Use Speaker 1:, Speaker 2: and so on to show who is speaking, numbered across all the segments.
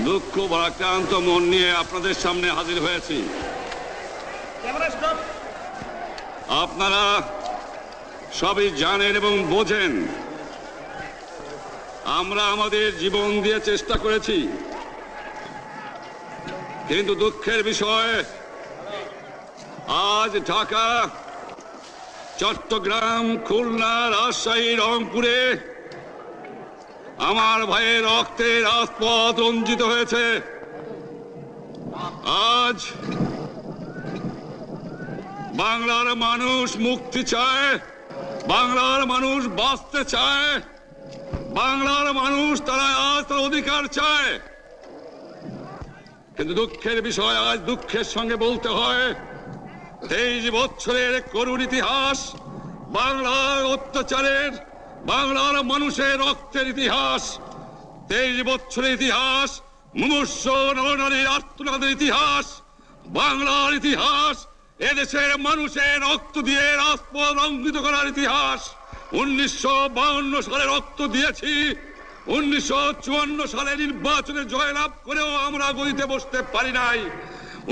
Speaker 1: দুঃখ ভারাক্রান্ত মন নিয়ে আপনাদের সামনে হাজির হয়েছি। আপনারা সবই জানেন এবং বোঝেন আমরা আমাদের জীবন দিয়ে চেষ্টা করেছি, কিন্তু দুঃখের বিষয় আজ ঢাকা, চট্টগ্রাম, খুলনা, রাজশাহী, রংপুরে আমার ভাইয়ের রক্তে রাজপথ রঞ্জিত হয়েছে। আজ বাংলার মানুষ মুক্তি চায়, বাংলার মানুষ বাঁচতে চায়, বাংলার মানুষ তারা আজ তার অধিকার চায়। কিন্তু দুঃখের বিষয় আজ দুঃখের সঙ্গে বলতে হয় 23 বছরের করুণ ইতিহাস, বাংলার অত্যাচারের, বাংলার মানুষের রক্তের ইতিহাস, 23 বছরের ইতিহাস, মুমূর্ষ নরনারীর আর্তনাদের ইতিহাস, বাংলার ইতিহাস, এদেশের মানুষের রক্ত দিয়ে রাজপথ রঞ্জিত করার ইতিহাস। 1952 সালে রক্ত দিয়েছি, 1954 সালে নির্বাচনে জয়লাভ করেও আমরা গদিতে বসতে পারি নাই।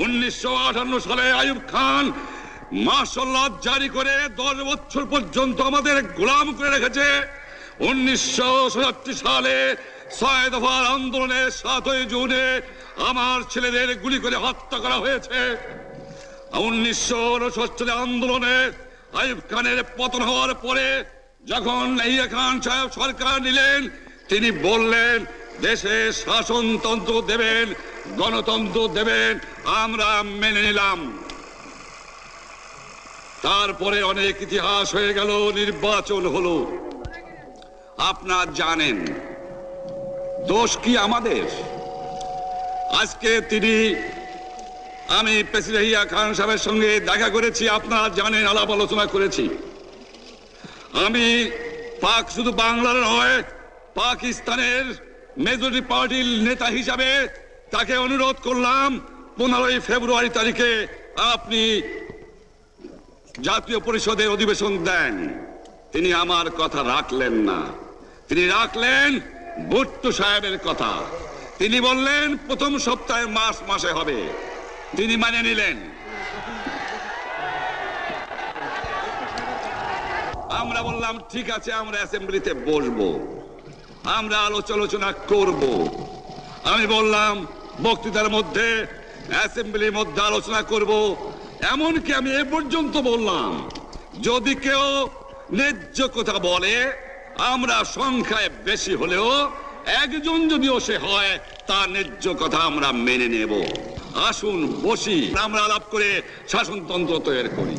Speaker 1: 1958 সালে আইয়ুব খান মার্শাল ল জারি করে 10 বছর পর্যন্ত আমাদের গোলাম করে রেখেছে। 1967 সালে 6 দফার আন্দোলনে 7ই জুনে আমার ছেলেদের গুলি করে হত্যা করা হয়েছে। 1969 আন্দোলনে আইয়ুব খানের পতন হওয়ার পরে যখন ইয়াহিয়া খান সাহেব সরকার নিলেন, তিনি বললেন দেশে শাসনতন্ত্র দেবেন, গণতন্ত্র দেবেন, আমরা মেনে নিলাম। তারপরে অনেক ইতিহাস হয়ে গেল, নির্বাচন হলো। আপনারা জানেন দোষ কি আমাদের? আজকে আমি প্রেসিডেন্ট ইয়াহিয়া খান সাহেবের সঙ্গে দেখা করেছি, আপনারা জানেন, আলাপ আলোচনা করেছি। আমি শুধু বাংলার নয়, পাকিস্তানের মেজরিটি পার্টির নেতা হিসাবে তাকে অনুরোধ করলাম 15 ফেব্রুয়ারি তারিখে আপনি জাতীয় পরিষদের অধিবেশন দেন। তিনি আমার কথা রাখলেন না, তিনি রাখলেন ভুট্টো সাহেবের কথা। তিনি বললেন প্রথম সপ্তাহে মার্চ মাসে হবে, তিনি মানে নিলেন। আমরা বললাম ঠিক আছে, আমরা অ্যাসেম্বলিতে বসবো, আমরা আলোচনা করব। আমি বললাম বক্তৃতার মধ্যে, অ্যাসেম্বলির মধ্যে আলোচনা করব। এমনকি আমি এ পর্যন্ত বললাম যদি কেউ ন্যায্য কথা বলে, আমরা সংখ্যায় বেশি হলেও একজন যদিও সে হয়, তার ন্যায্য কথা আমরা মেনে নেব। আসুন বসি, আমরা আলাপ করে শাসনতন্ত্র তৈরি করি।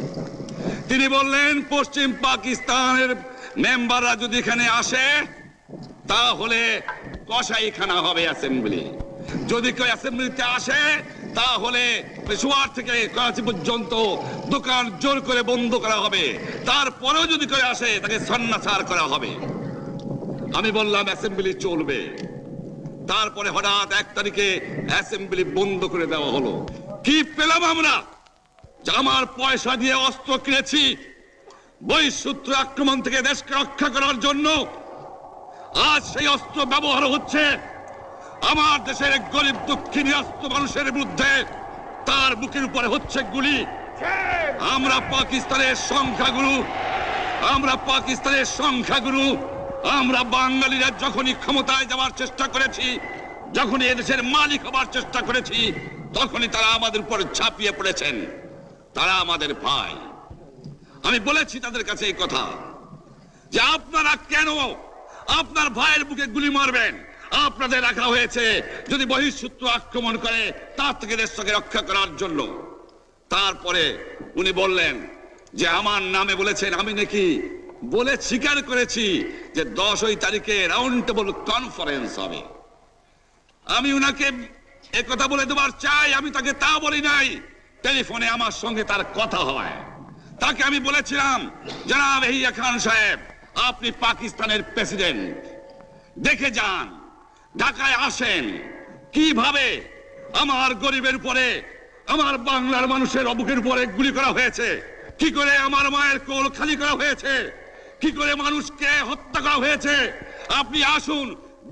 Speaker 1: তিনি বললেন পশ্চিম পাকিস্তানের মেম্বাররা যদি এখানে আসে তাহলে কসাইখানা হবে অ্যাসেম্বলি। যদি কেউ অ্যাসেম্বলিতে আসে তাহলে পেশোয়ার থেকে করাচি পর্যন্ত দোকান জোর করে বন্ধ করা হবে, তারপরেও যদি কেউ আসে তাকে সন্ন্যাসার করা হবে। আমি বললাম অ্যাসেম্বলি চলবে। তারপরে হঠাৎ 1 তারিখে অ্যাসেম্বলি বন্ধ করে দেওয়া হলো। কি পেলাম আমরা? আমার পয়সা দিয়ে অস্ত্র কিনেছি বহিঃশত্রু আক্রমণ থেকে দেশকে রক্ষা করার জন্য। আজ সেই অস্ত্র ব্যবহার হচ্ছে আমার দেশের গরিব দুঃখী নিরস্ত্র মানুষের বিরুদ্ধে, তার বুকের উপরে হচ্ছে গুলি। আমরা পাকিস্তানের সংখ্যাগুরু, আমরা বাঙালিরা যখনই ক্ষমতায় যাওয়ার চেষ্টা করেছি, যখনই এদেশের মালিক হবার চেষ্টা করেছি, তখনই তারা আমাদের উপর ঝাঁপিয়ে পড়েছেন। তারা আমাদের ভাই। আমি বলেছি তাদের কাছে এই কথা যে আপনারা কেন আপনার ভাইয়ের বুকে গুলি মারবেন? আপনাদের রাখা হয়েছে যদি বহিঃশত্রু আক্রমণ করে তার থেকে দেশকে রক্ষা করার জন্য। তারপরে উনি বললেন যে আমার নামে বলেছেন, আমি নাকি বলে স্বীকার করেছি যে 10 তারিখে রাউন্ড টেবল কনফারেন্স হবে। আমি উনাকে একথা বলে দেবার চাই, আমি তাকে তা বলি নাই। টেলিফোনে আমার সঙ্গে তার কথা হয়। তাকে আমি বলেছিলাম, জনাব ইয়াহিয়া খান সাহেব, আপনি পাকিস্তানের প্রেসিডেন্ট, দেখে যান, ঢাকায় আসেন কিভাবে আমার গরিবের উপরে, আমার বাংলার মানুষের বুকের উপরে গুলি করা হয়েছে, কি করে আমার মায়ের কোল খালি করা হয়েছে, কি করে মানুষকে হত্যা করা হয়েছে। আপনি আসুন,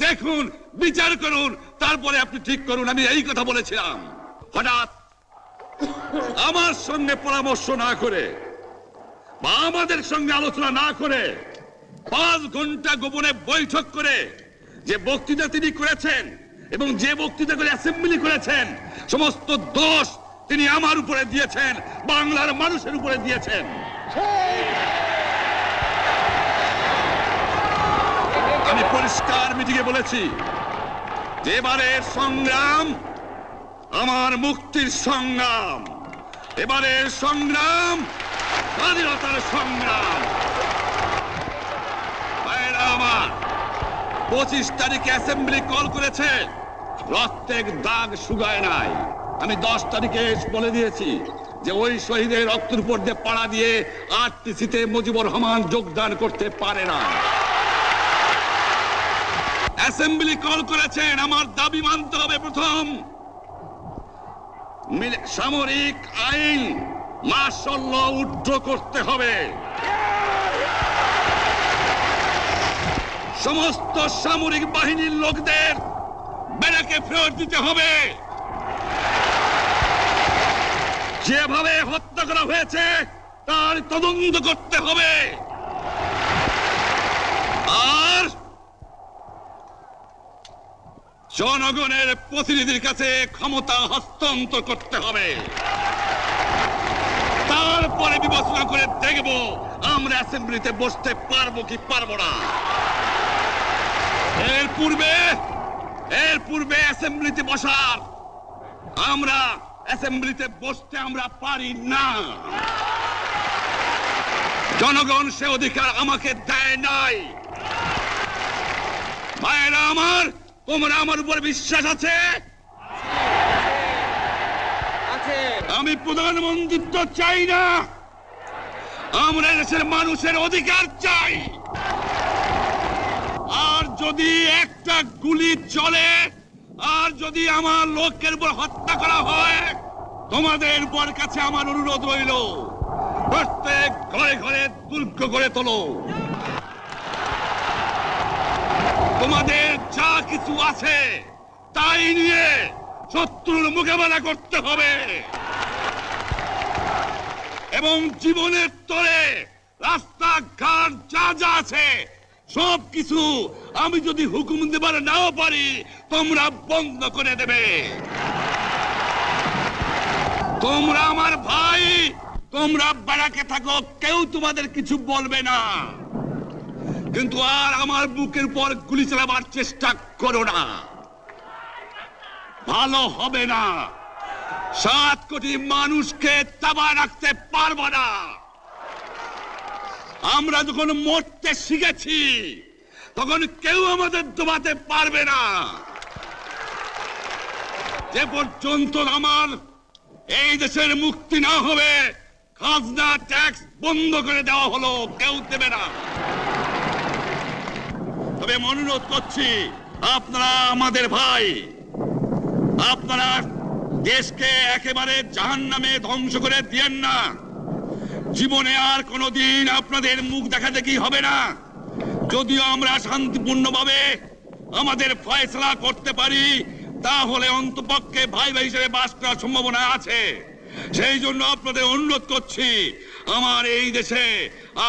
Speaker 1: দেখুন, বিচার করুন, তারপরে আপনি ঠিক করুন। আমি এই কথা বলেছিলাম। হঠাৎ আমার সঙ্গে পরামর্শ না করে বা আমাদের সঙ্গে আলোচনা না করে 5 ঘন্টা গোপনে বৈঠক করে যে বক্তৃতা তিনি করেছেন এবং যে বক্তৃতা করে অ্যাসেম্বলি করেছেন, সমস্ত দোষ তিনি আমার উপরে দিয়েছেন, বাংলার মানুষের উপরে দিয়েছেন। আমি পরিষ্কার মিটিংয়ে বলেছি যে এবারের সংগ্রাম আমার মুক্তির সংগ্রাম, এবারের সংগ্রাম স্বাধীনতার সংগ্রাম। আমার 25 তারিখে অ্যাসেম্বলি কল করেছে, রক্তের দাগ শুকায় নাই। আমি 10 তারিখে বলে দিয়েছি যে ওই শহীদের রক্তের উপর দিয়ে পাড়া দিয়ে আরটিসিতে মুজিবুর রহমান যোগদান করতে পারে না। অ্যাসেম্বলি কল করেছেন, আমার দাবি মানতে হবে। প্রথম, সামরিক আইন মার্শাল ল উড্র করতে হবে। সমস্ত সামরিক বাহিনীর লোকদের ব্যারাকে ফেরত দিতে হবে। যেভাবে হত্যা করা হয়েছে তার তদন্ত করতে হবে। আর জনগণের প্রতিনিধির কাছে ক্ষমতা হস্তান্তর করতে হবে। তারপরে বিবেচনা করে দেখব আমরা অ্যাসেম্বলিতে বসতে পারবো কি পারবো না। এর পূর্বে অ্যাসেম্বলিতে বসার অ্যাসেম্বলিতে বসতে আমরা পারি না। জনগণ সে অধিকার আমাকে দেয় নাই। ভাইয়েরা আমার, তোমরা আমার উপর বিশ্বাস আছে? আমি প্রধানমন্ত্রিত্ব চাই না, আমরা দেশের মানুষের অধিকার চাই। আর যদি একটা গুলি চলে, আর যদি আমার লোকের উপর হত্যা করা হয়, তোমাদের উপর কাছে আমার অনুরোধ রইল, প্রত্যেক ঘরে ঘরে দুর্গ করে তোলো। তোমাদের যা কিছু আছে তাই নিয়ে শত্রুর মোকাবেলা করতে হবে। এবং জীবনের তরে রাস্তাঘাট যা যা আছে সবকিছু আমি যদি হুকুম দেবার নাও পারি, তোমরা বন্ধ করে দেবে। তোমরা আমার ভাই, তোমরা ব্যারাকে থাকো, কেউ তোমাদের কিছু বলবে না। কিন্তু আর আমার বুকের পর গুলি চালাবার চেষ্টা করো না, ভালো হবে না। 7 কোটি মানুষকে চাপায় রাখতে পারবো না। আমরা যখন মরতে শিখেছি তখন কেউ আমাদের দবাতে পারবে না। যে পর্যন্ত আমার এই দেশের মুক্তি না হবে, খাজনা ট্যাক্স বন্ধ করে দেওয়া হলো, কেউ দেবে না। তবে অনুরোধ করছি, আপনারা আমাদের ভাই, আপনারা দেশকে একেবারে জাহান্নামে ধ্বংস করে দিয়েন না। জীবনে আর কোনোদিন আপনাদের মুখ দেখা দেখি হবে না। যদিও আমরা শান্তিপূর্ণভাবে আমাদের ফয়সালা করতে পারি, তাহলে অন্তপক্ষে ভাই ভাই হিসেবে বাস করার সম্ভাবনা আছে। সেই জন্য আপনাদের অনুরোধ করছি, আমার এই দেশে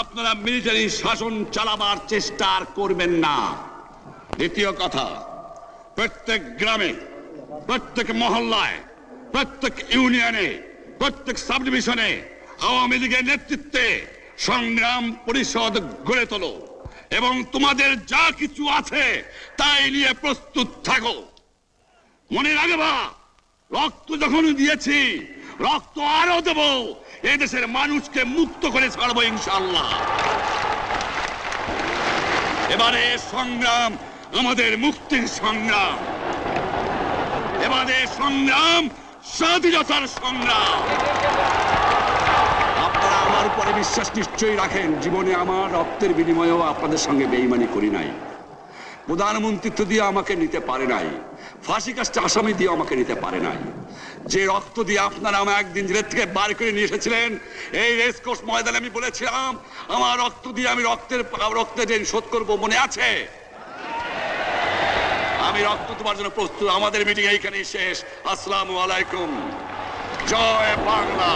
Speaker 1: আপনারা মিলিটারি শাসন চালাবার চেষ্টা করবেন না। দ্বিতীয় কথা, প্রত্যেক গ্রামে, প্রত্যেক মহল্লায়, প্রত্যেক ইউনিয়নে, প্রত্যেক সাব ডিভিশনে আওয়ামী লীগের নেতৃত্বে সংগ্রাম পরিষদ গড়ে তোলো এবং তোমাদের যা কিছু আছে তাই নিয়ে প্রস্তুত থাকো। মনে রাখবা, রক্ত যখন দিয়েছি, রক্ত আরো দেব। এই দেশের মানুষকে মুক্ত করে ছাড়বো ইনশাআল্লাহ। এবারে সংগ্রাম আমাদের মুক্তির সংগ্রাম, এবারে সংগ্রাম স্বাধীনতার সংগ্রাম। আপনারা আমার উপরে বিশ্বাস নিশ্চয়ই রাখেন। জীবনে আমার রক্তের বিনিময়েও আপনাদের সঙ্গে বেঈমানি করি নাই। প্রধানমন্ত্রিত্ব দিয়ে আমাকে নিতে পারে নাই, ফাঁসি কাস্টে আসামি দিয়ে আমাকে নিতে পারে নাই। যে রক্ত দিয়ে আপনারা আমাকে একদিন জেলের থেকে বার করে নিয়ে এসেছিলেন, এই রেসকোর্স ময়দানে আমি বলেছিলাম আমার রক্ত দিয়ে আমি রক্তের ঋণ শোধ করবো, মনে আছে? আমি রক্ত তোমার জন্য প্রস্তুত। আমাদের মিটিং এইখানেই শেষ। আসসালামু আলাইকুম। জয় বাংলা।